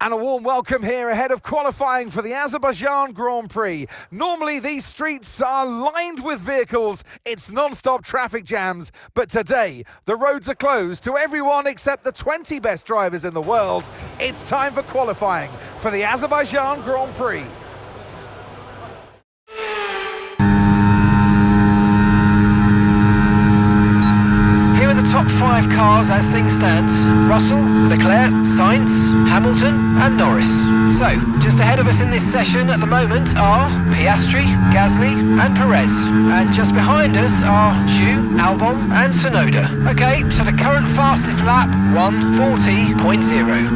And a warm welcome here ahead of qualifying for the Azerbaijan Grand Prix. Normally these streets are lined with vehicles, it's non-stop traffic jams, but today the roads are closed to everyone except the 20 best drivers in the world. It's time for qualifying for the Azerbaijan Grand Prix. Top 5 cars as things stand: Russell, Leclerc, Sainz, Hamilton and Norris. So, just ahead of us in this session at the moment are Piastri, Gasly and Perez. And just behind us are Zhu, Albon and Tsunoda. Okay, so the current fastest lap, 1:40.0.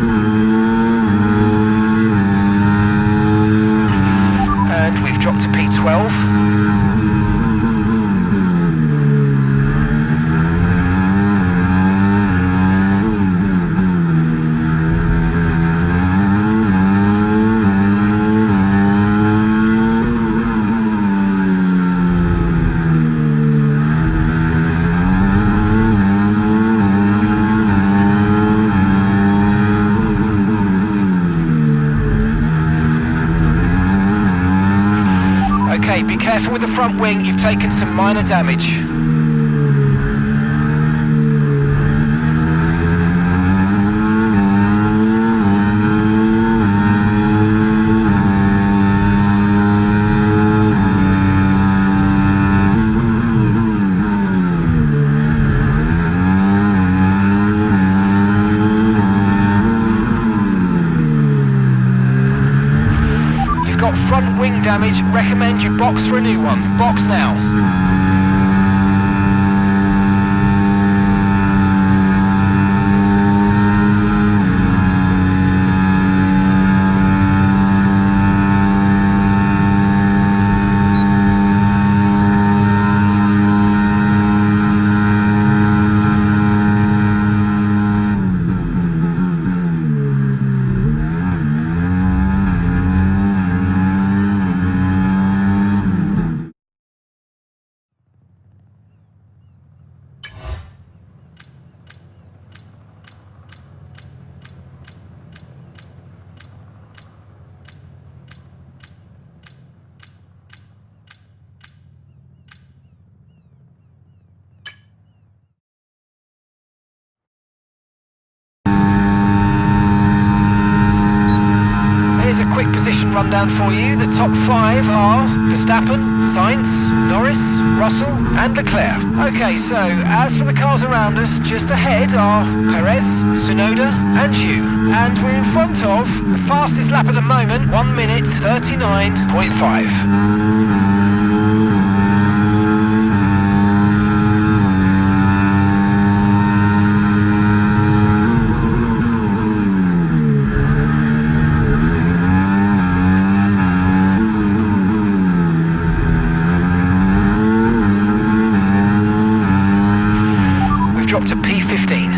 And we've dropped to P12. Be careful with the front wing, you've taken some minor damage. Front wing damage, recommend you box for a new one. Box now. Here's a quick position rundown for you. The top 5 are Verstappen, Sainz, Norris, Russell and Leclerc. Okay, so as for the cars around us, just ahead are Perez, Tsunoda and Zhu. And we're in front of the fastest lap at the moment, 1:39.5. Dropped to P15.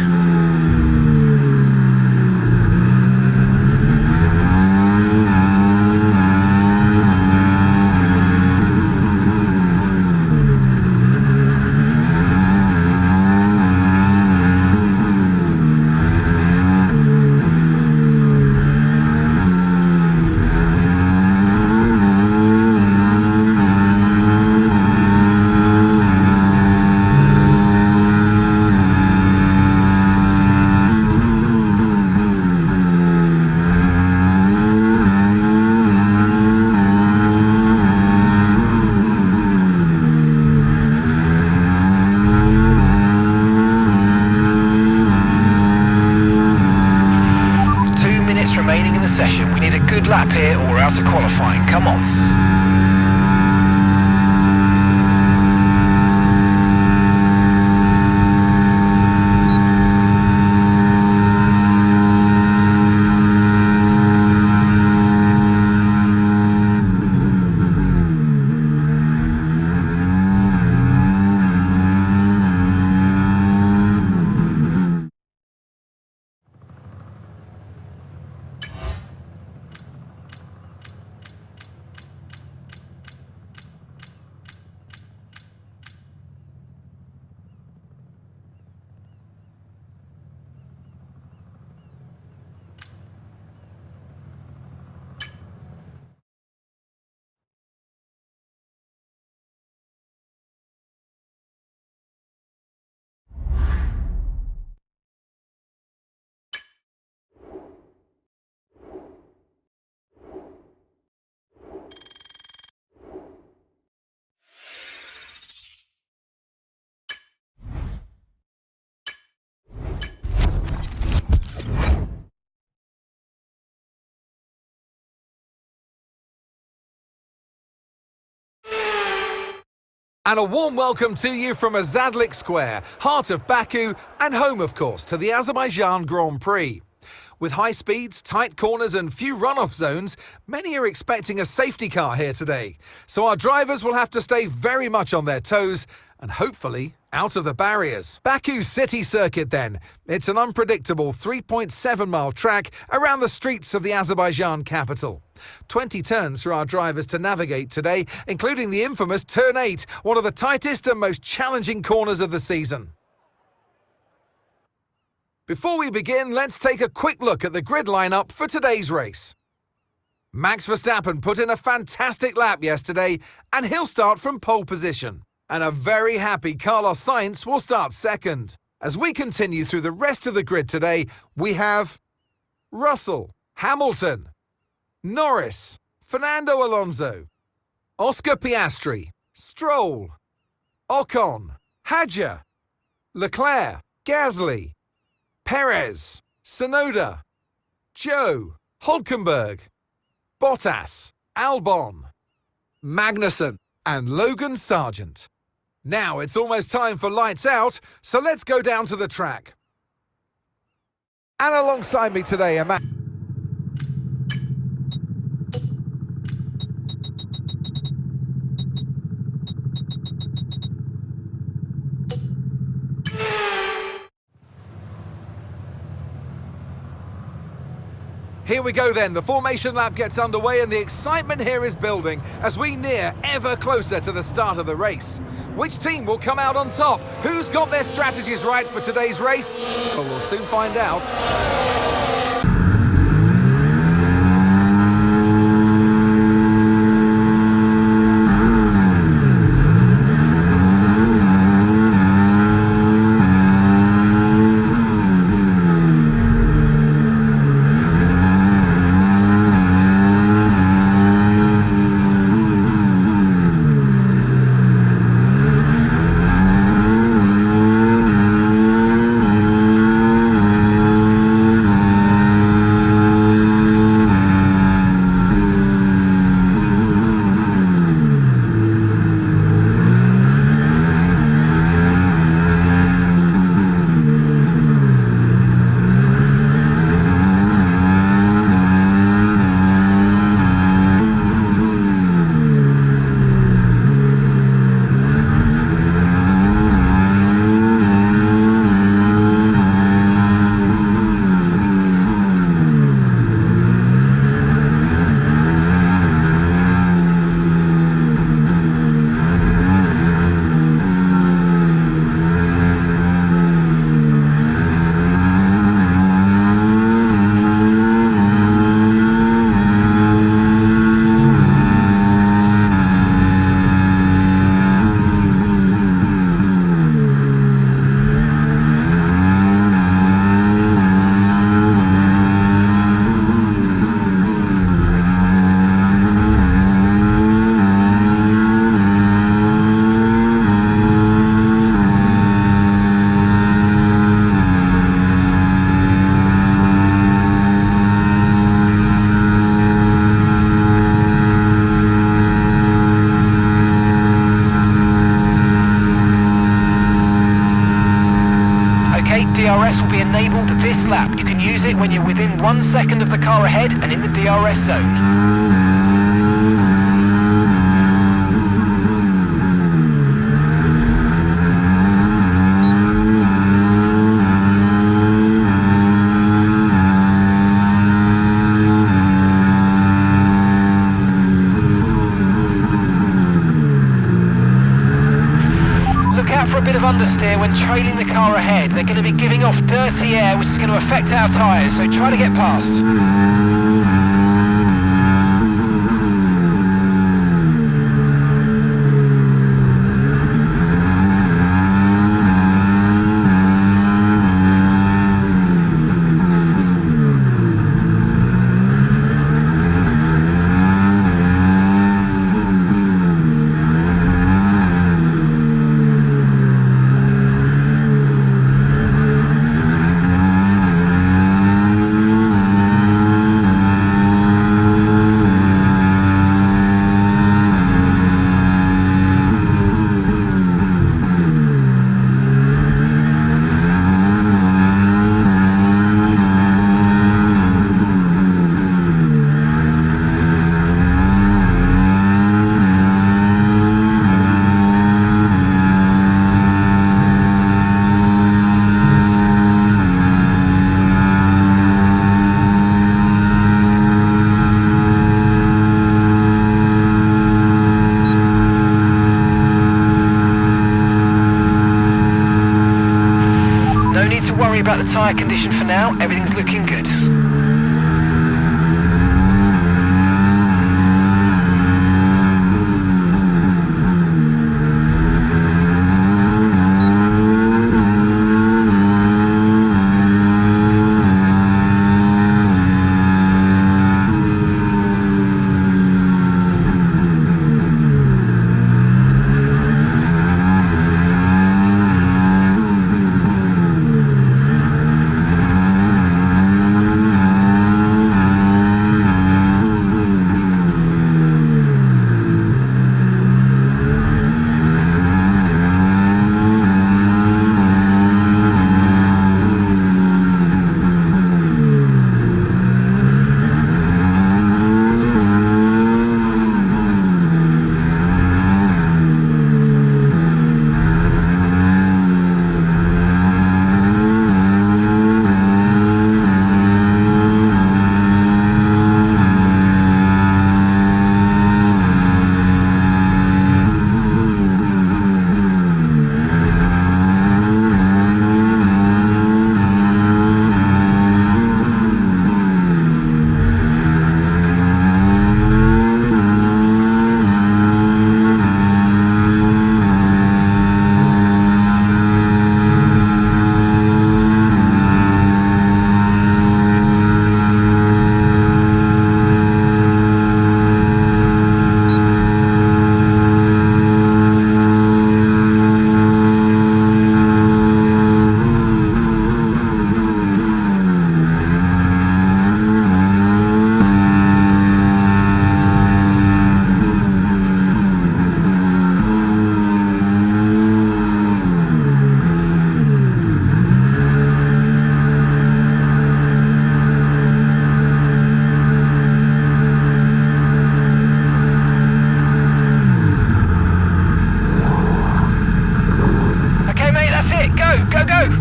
Remaining in the session. We need a good lap here or we're out of qualifying. Come on. And a warm welcome to you from Azadlik Square, heart of Baku and home, of course, to the Azerbaijan Grand Prix. With high speeds, tight corners and few runoff zones, many are expecting a safety car here today. So our drivers will have to stay very much on their toes and hopefully out of the barriers. Baku's city circuit then. It's an unpredictable 3.7-mile track around the streets of the Azerbaijan capital. 20 turns for our drivers to navigate today, including the infamous Turn 8, one of the tightest and most challenging corners of the season. Before we begin, let's take a quick look at the grid lineup for today's race. Max Verstappen put in a fantastic lap yesterday, and he'll start from pole position. And a very happy Carlos Sainz will start second. As we continue through the rest of the grid today, we have Russell, Hamilton, Norris, Fernando Alonso, Oscar Piastri, Stroll, Ocon, Hadjar, Leclerc, Gasly, Perez, Tsunoda, Joe, Hülkenberg, Bottas, Albon, Magnussen, and Logan Sargent. Now it's almost time for lights out, so let's go down to the track. And alongside me today, a man. Here we go then, the formation lap gets underway and the excitement here is building as we near ever closer to the start of the race. Which team will come out on top? Who's got their strategies right for today's race? Well, we'll soon find out. DRS will be enabled this lap. You can use it when you're within 1 second of the car ahead and in the DRS zone. For a bit of understeer when trailing the car ahead. They're going to be giving off dirty air which is going to affect our tyres, so try to get past. no need to worry about the tyre condition for now. Everything's looking good.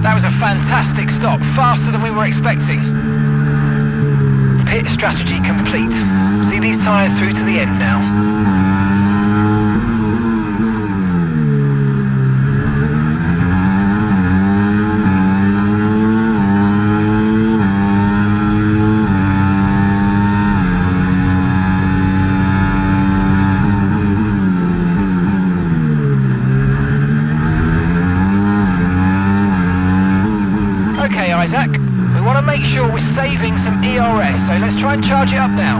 That was a fantastic stop, faster than we were expecting. Pit strategy complete. See these tyres through to the end now. Okay, Isaac, we want to make sure we're saving some ERS, so let's try and charge it up now.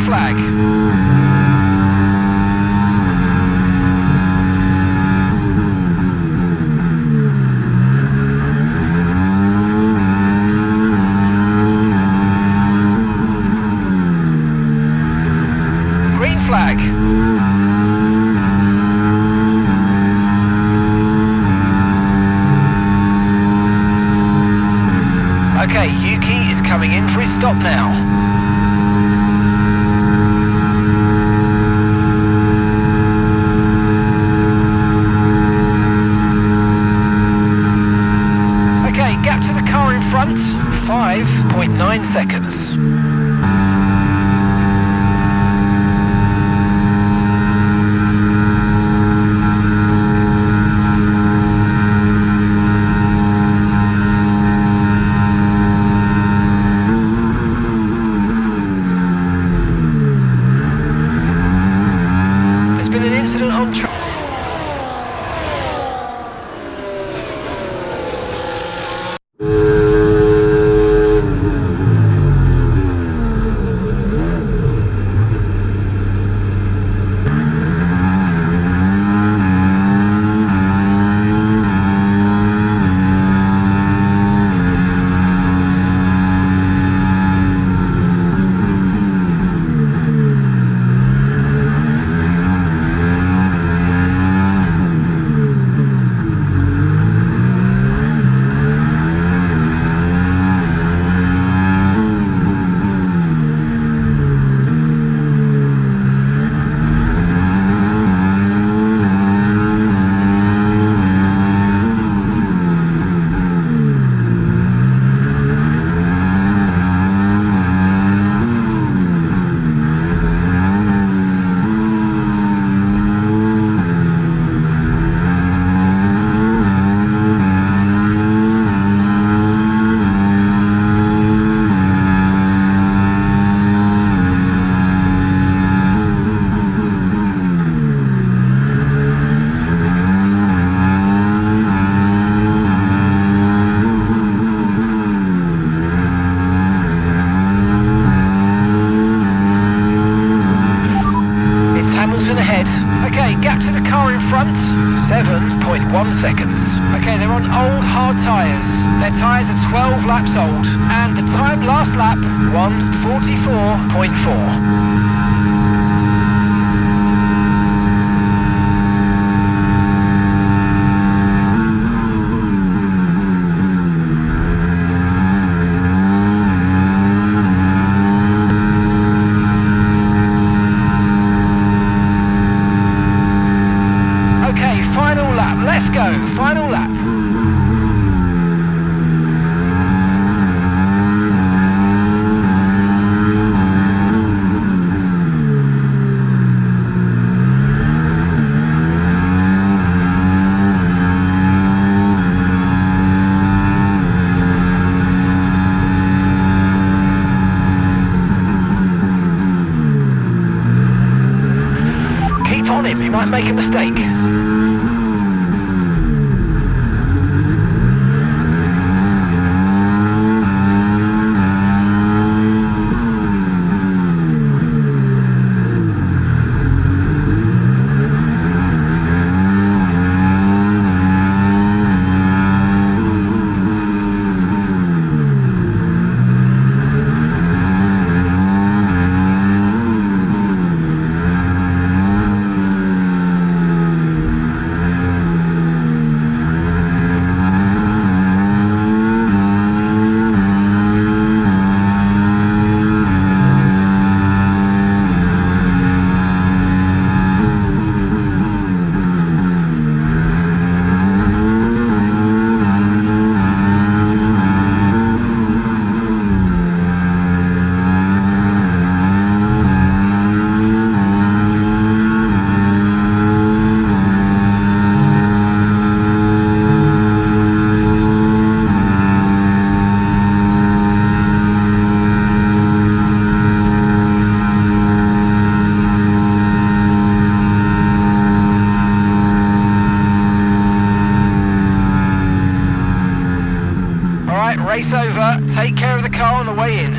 Flag. Green flag. Okay, Yuki is coming in for his stop now. Gap to the car in front, 5.9 seconds. There's been an incident on track. 1 second. Okay, they're on old hard tyres. Their tyres are 12 laps old, and the time last lap, 1:44.4. Let's go, final lap. Keep on him, he might make a mistake. Race over, take care of the car on the way in.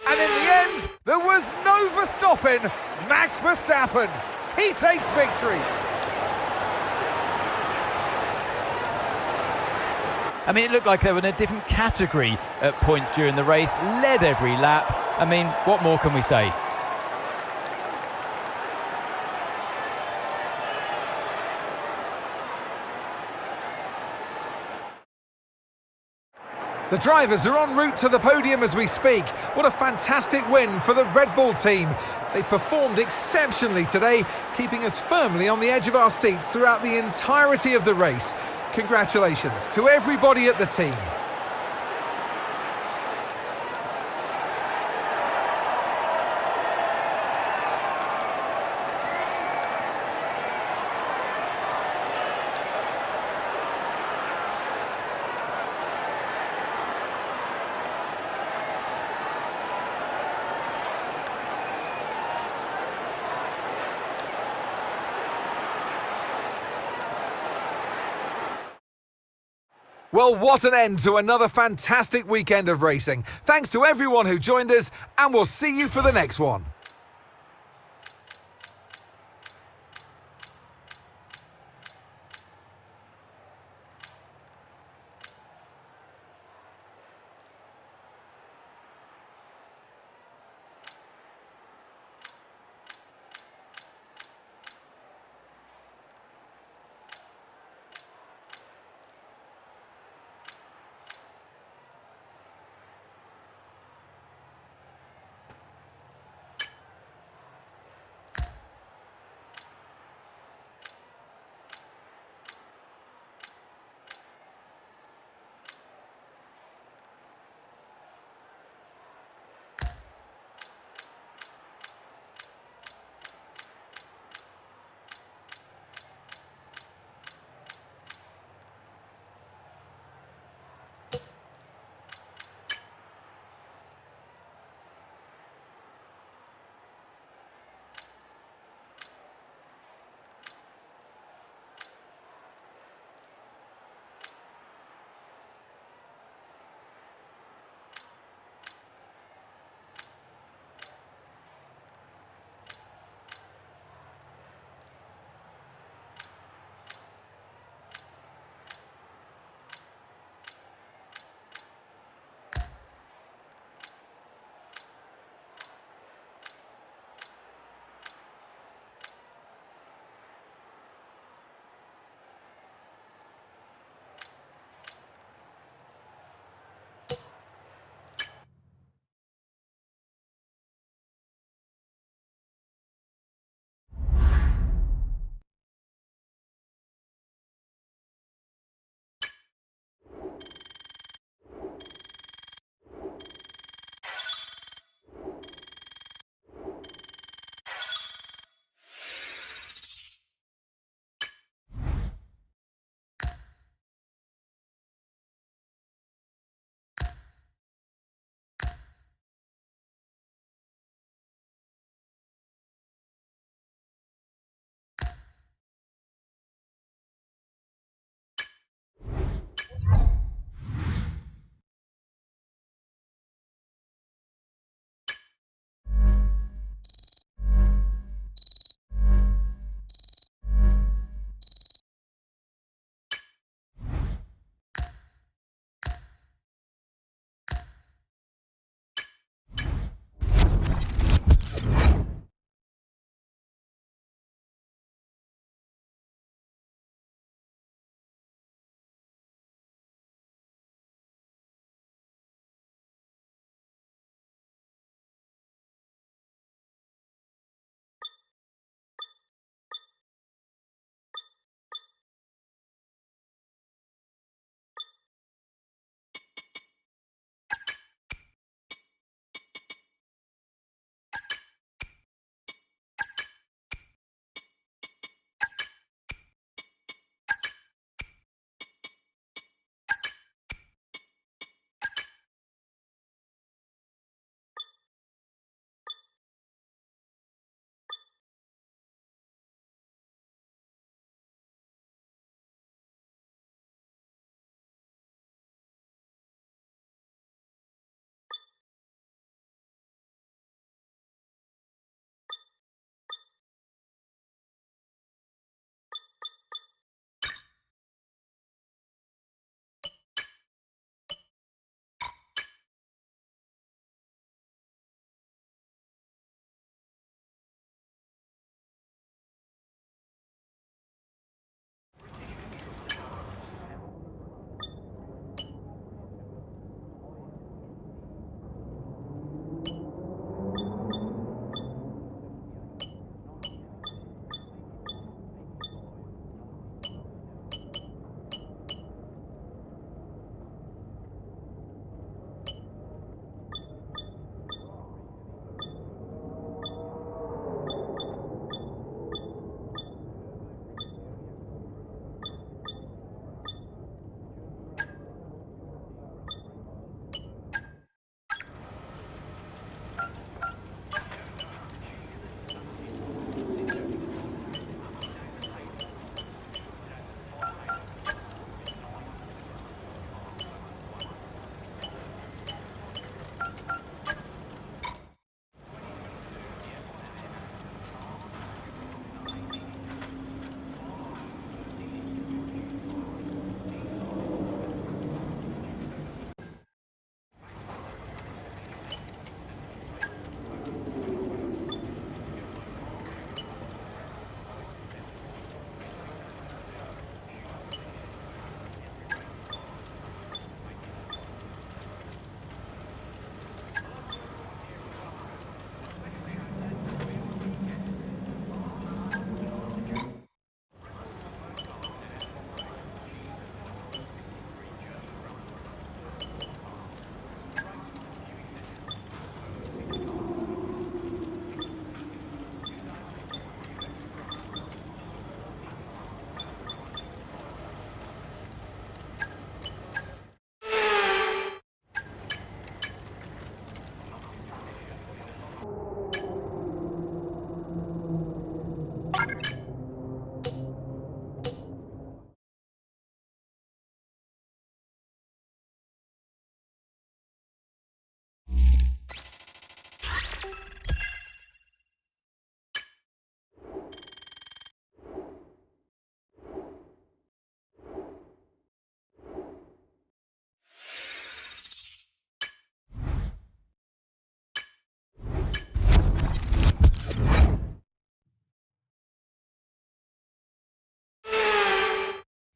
And in the end, there was no Verstappen. Max Verstappen, he takes victory. I mean, it looked like they were in a different category at points during the race, led every lap. I mean, what more can we say? The drivers are en route to the podium as we speak. What a fantastic win for the Red Bull team. They performed exceptionally today, keeping us firmly on the edge of our seats throughout the entirety of the race. Congratulations to everybody at the team. Well, what an end to another fantastic weekend of racing. Thanks to everyone who joined us, and we'll see you for the next one.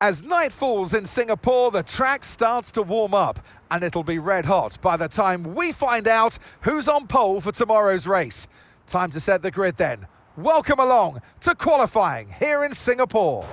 As night falls in Singapore, the track starts to warm up, and it'll be red hot by the time we find out who's on pole for tomorrow's race. Time to set the grid then. Welcome along to qualifying here in Singapore.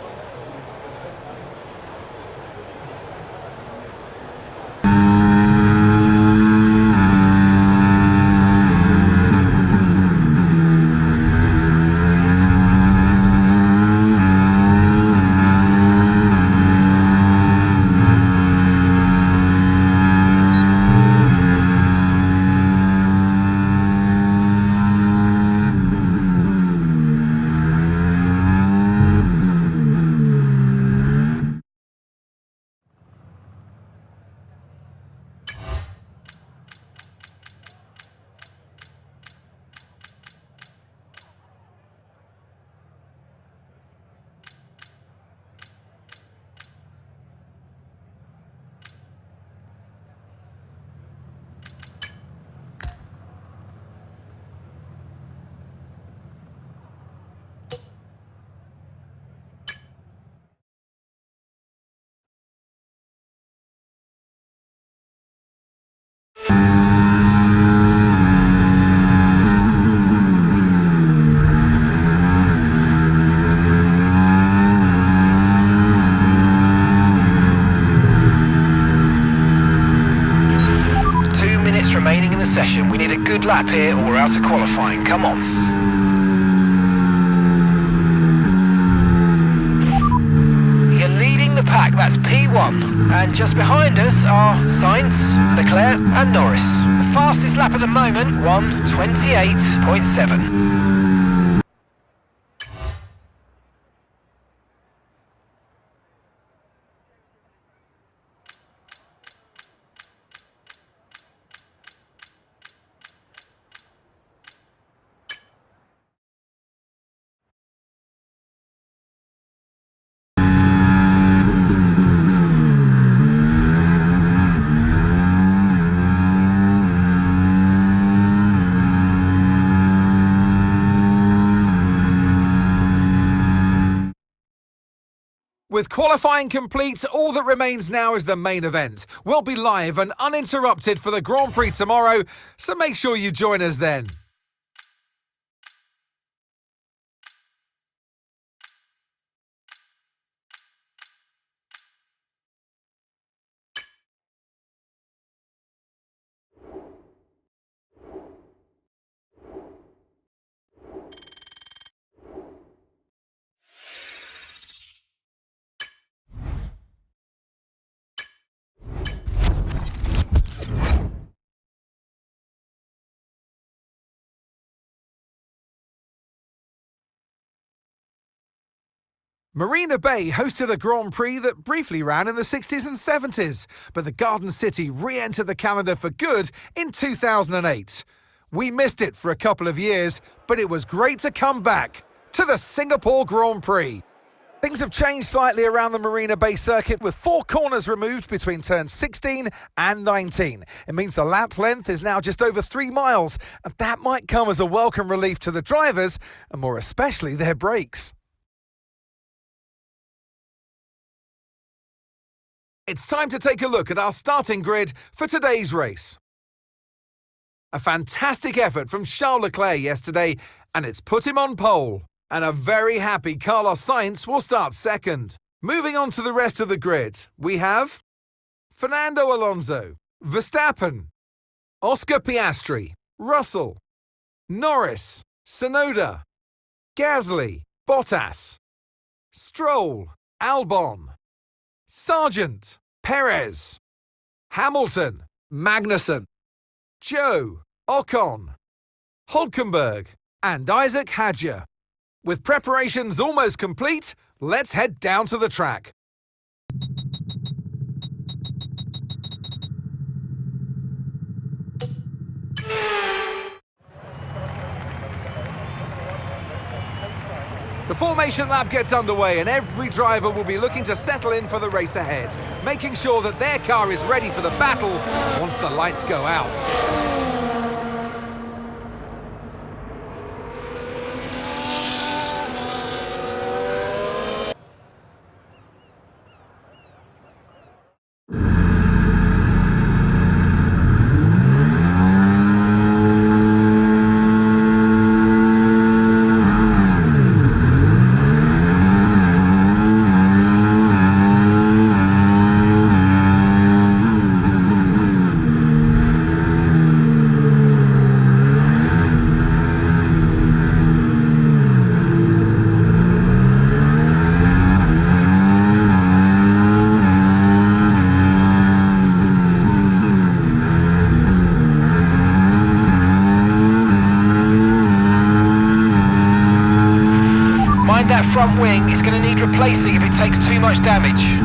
Remaining in the session. We need a good lap here or we're out of qualifying. Come on. You're leading the pack, that's P1. And just behind us are Sainz, Leclerc and Norris. The fastest lap at the moment, 1:28.7. With qualifying complete, all that remains now is the main event. We'll be live and uninterrupted for the Grand Prix tomorrow, so make sure you join us then. Marina Bay hosted a Grand Prix that briefly ran in the 60s and 70s, but the Garden City re-entered the calendar for good in 2008. We missed it for a couple of years, but it was great to come back to the Singapore Grand Prix. Things have changed slightly around the Marina Bay circuit, with 4 corners removed between turns 16 and 19. It means the lap length is now just over 3 miles, and that might come as a welcome relief to the drivers, and more especially their brakes. It's time to take a look at our starting grid for today's race. A fantastic effort from Charles Leclerc yesterday, and it's put him on pole. And a very happy Carlos Sainz will start second. Moving on to the rest of the grid, we have Fernando Alonso, Verstappen, Oscar Piastri, Russell, Norris, Tsunoda, Gasly, Bottas, Stroll, Albon, Sargent, Perez, Hamilton, Magnussen, Joe, Ocon, Hulkenberg and Isack Hadjar. With preparations almost complete, let's head down to the track. The formation lap gets underway and every driver will be looking to settle in for the race ahead, making sure that their car is ready for the battle once the lights go out. That front wing is going to need replacing if it takes too much damage.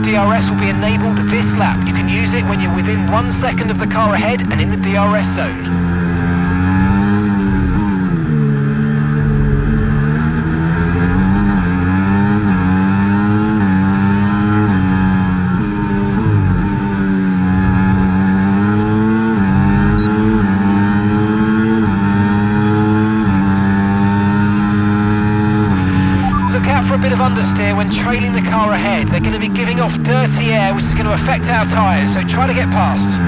DRS will be enabled this lap. You can use it when you're within 1 second of the car ahead and in the DRS zone. For a bit of understeer when trailing the car ahead. They're going to be giving off dirty air which is going to affect our tyres, so try to get past.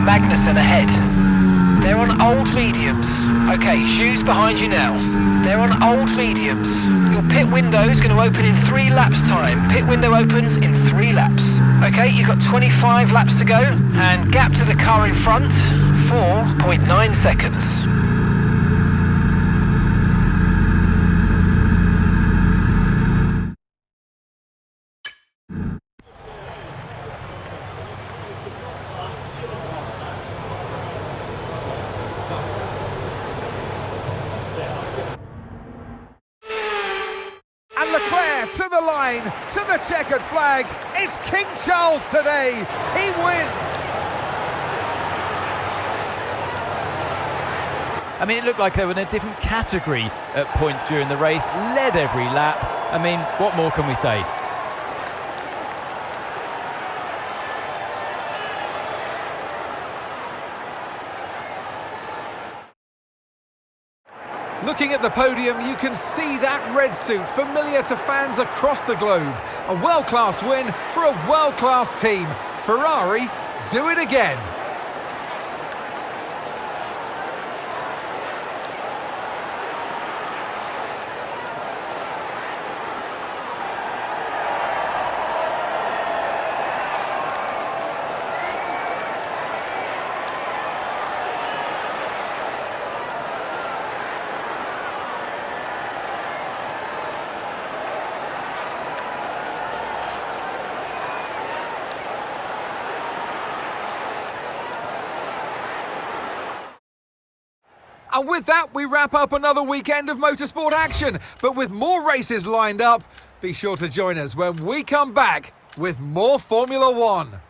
Magnussen ahead. They're on old mediums. Okay, shoes behind you now. They're on old mediums. Your pit window is going to open in 3 laps time. Pit window opens in 3 laps. Okay, you've got 25 laps to go, and gap to the car in front, 4.9 seconds. line to the checkered flag. It's King Charles today. He wins. I mean, it looked like they were in a different category at points during the race, led every lap. I mean, what more can we say? Looking at the podium, you can see that red suit familiar to fans across the globe. A world-class win for a world-class team. Ferrari do it again. And with that, we wrap up another weekend of motorsport action. But with more races lined up, be sure to join us when we come back with more Formula One.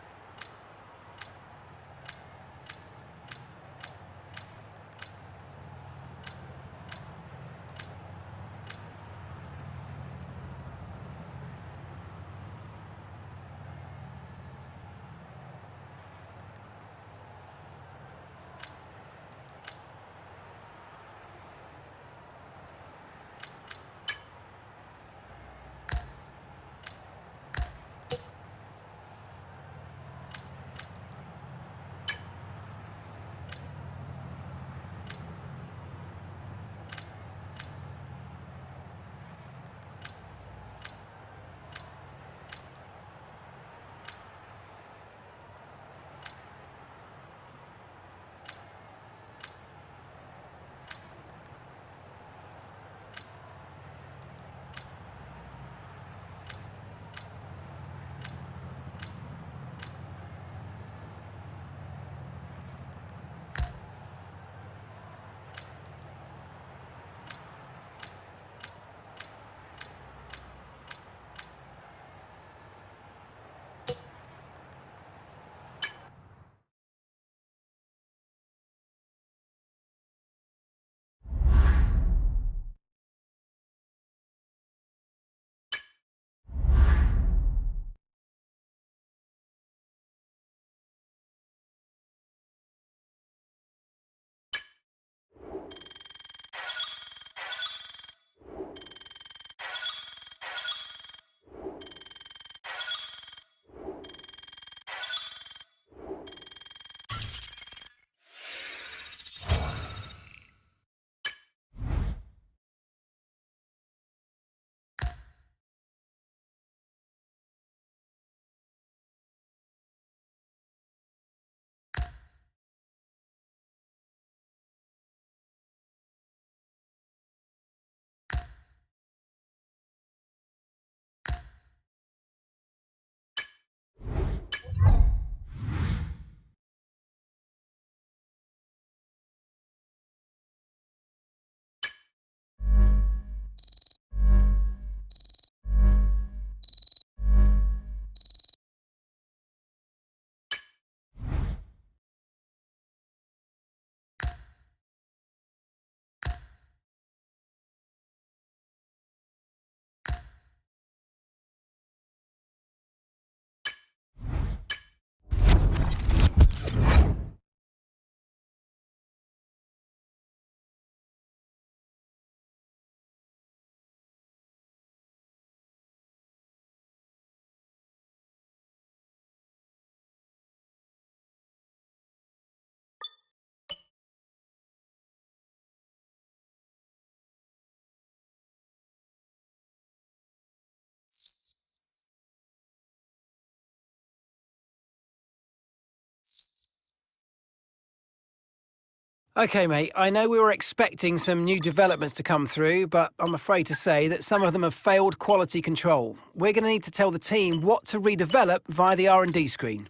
OK, mate, I know we were expecting some new developments to come through, but I'm afraid to say that some of them have failed quality control. We're going to need to tell the team what to redevelop via the R&D screen.